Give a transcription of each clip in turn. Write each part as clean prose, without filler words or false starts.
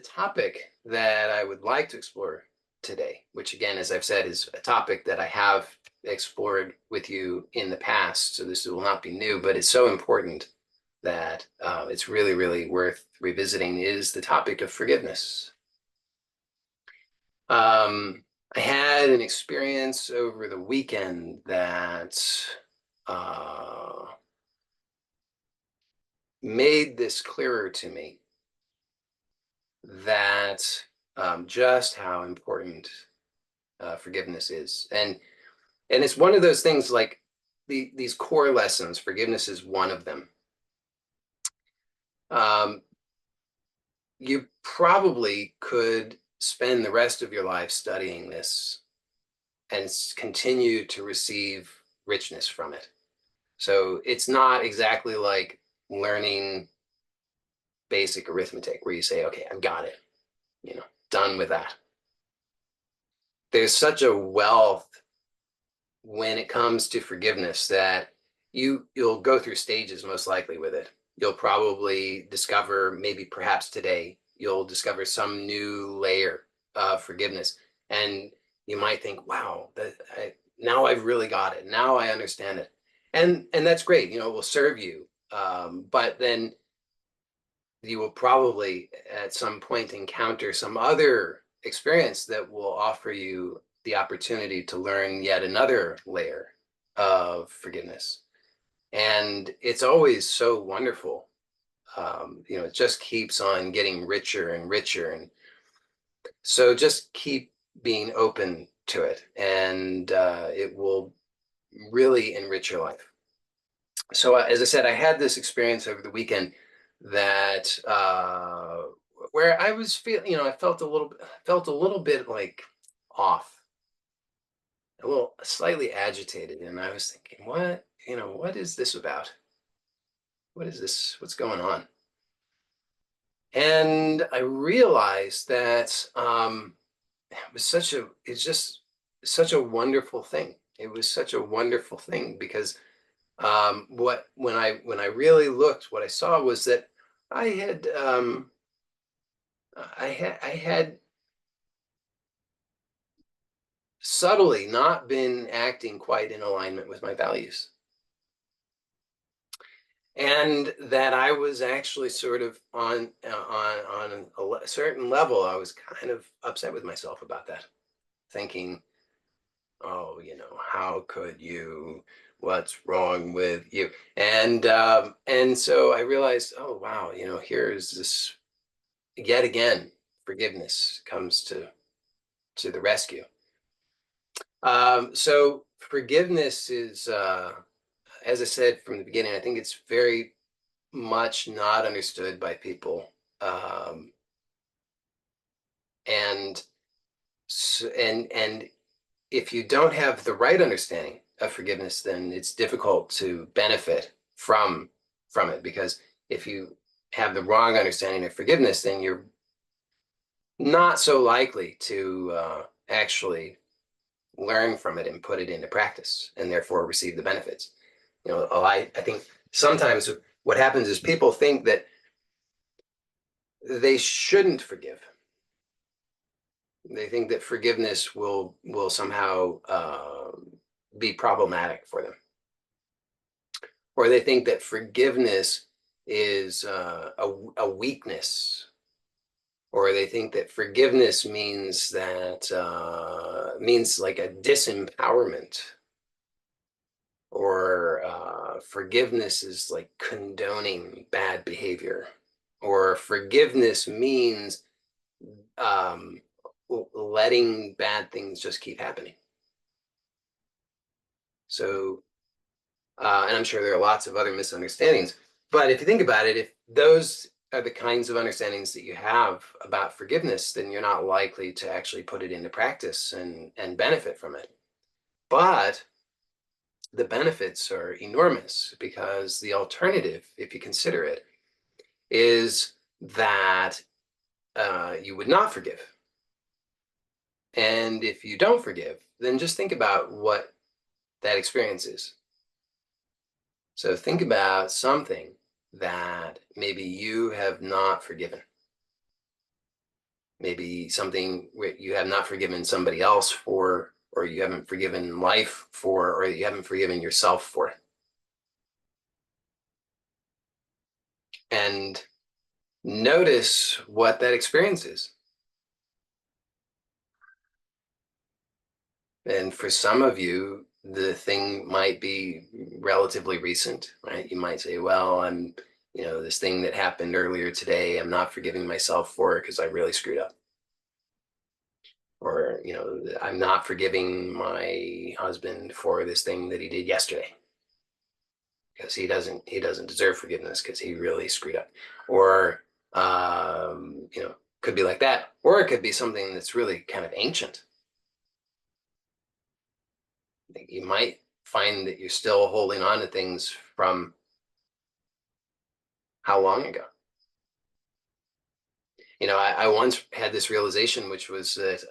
topic that I would like to explore today, which again, as I've said, is a topic that I have explored with you in the past. So this will not be new, but it's so important that it's really, really worth revisiting is the topic of forgiveness. I had an experience over the weekend that uh, made this clearer to me that just how important forgiveness is. And it's one of those things like these core lessons, forgiveness is one of them. Um, you probably could spend the rest of your life studying this and continue to receive richness from it. So it's not exactly like learning basic arithmetic where you say, okay, I've got it, done with that. There's such a wealth when it comes to forgiveness that you'll go through stages most likely with it. You'll probably discover, maybe perhaps today, you'll discover some new layer of forgiveness. And you might think, wow, now I've really got it. Now I understand it. And that's great, it will serve you. But then you will probably at some point encounter some other experience that will offer you the opportunity to learn yet another layer of forgiveness. And it's always so wonderful. It just keeps on getting richer and richer. And so just keep being open to it, and it will really enrich your life. So, as I said, I had this experience over the weekend that where I was feeling, I felt a little bit like off, a little slightly agitated, and I was thinking, what is this about? What is this? What's going on? And I realized that it's just such a wonderful thing. It was such a wonderful thing because when I really looked, what I saw was that I had I had subtly not been acting quite in alignment with my values, and that I was actually sort of on a certain level. I was kind of upset with myself about that, thinking, oh, how could you? What's wrong with you? And so I realized, oh wow, here's this yet again. Forgiveness comes to the rescue. So forgiveness is, as I said from the beginning, I think it's very much not understood by people, and and if you don't have the right understanding of forgiveness, then it's difficult to benefit from it, because if you have the wrong understanding of forgiveness, then you're not so likely to actually learn from it and put it into practice, and therefore receive the benefits. I think sometimes what happens is people think that they shouldn't forgive. They think that forgiveness will somehow be problematic for them, or they think that forgiveness is a weakness, or they think that forgiveness means like a disempowerment, or forgiveness is like condoning bad behavior, or forgiveness means um, letting bad things just keep happening. So, and I'm sure there are lots of other misunderstandings, but if you think about it, if those are the kinds of understandings that you have about forgiveness, then you're not likely to actually put it into practice and benefit from it. But the benefits are enormous, because the alternative, if you consider it, is that you would not forgive. And if you don't forgive, then just think about what that experience is. So think about something that maybe you have not forgiven. maybe something where you have not forgiven somebody else for, or you haven't forgiven life for, or you haven't forgiven yourself for. And notice what that experience is. And for some of you, the thing might be relatively recent, right? You might say, well, this thing that happened earlier today, I'm not forgiving myself for because I really screwed up. Or, I'm not forgiving my husband for this thing that he did yesterday because he doesn't deserve forgiveness because he really screwed up. Or, could be like that. Or it could be something that's really kind of ancient. You might find that you're still holding on to things from how long ago. I once had this realization, which was that,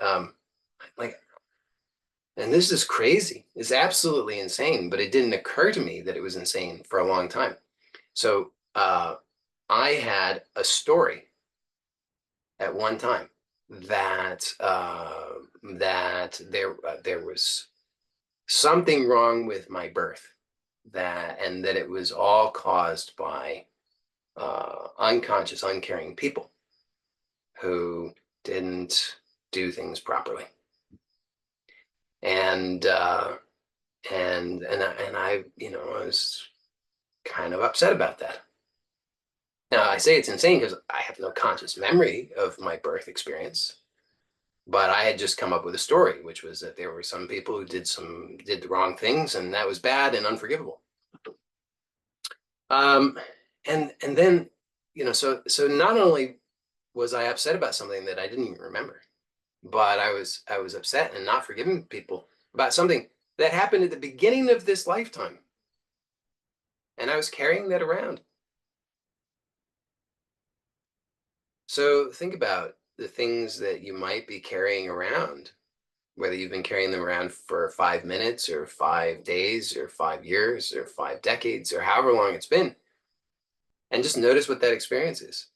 like, and this is crazy, it's absolutely insane, but it didn't occur to me that it was insane for a long time. So I had a story at one time that there was something wrong with my birth, and that it was all caused by unconscious, uncaring people who didn't do things properly. And I was kind of upset about that. Now I say it's insane because I have no conscious memory of my birth experience, but I had just come up with a story, which was that there were some people who did the wrong things, and that was bad and unforgivable. Um, and then, so not only was I upset about something that I didn't even remember, but I was upset and not forgiving people about something that happened at the beginning of this lifetime, and I was carrying that around. So think about the things that you might be carrying around, whether you've been carrying them around for 5 minutes or 5 days or 5 years or 5 decades or however long it's been, and just notice what that experience is.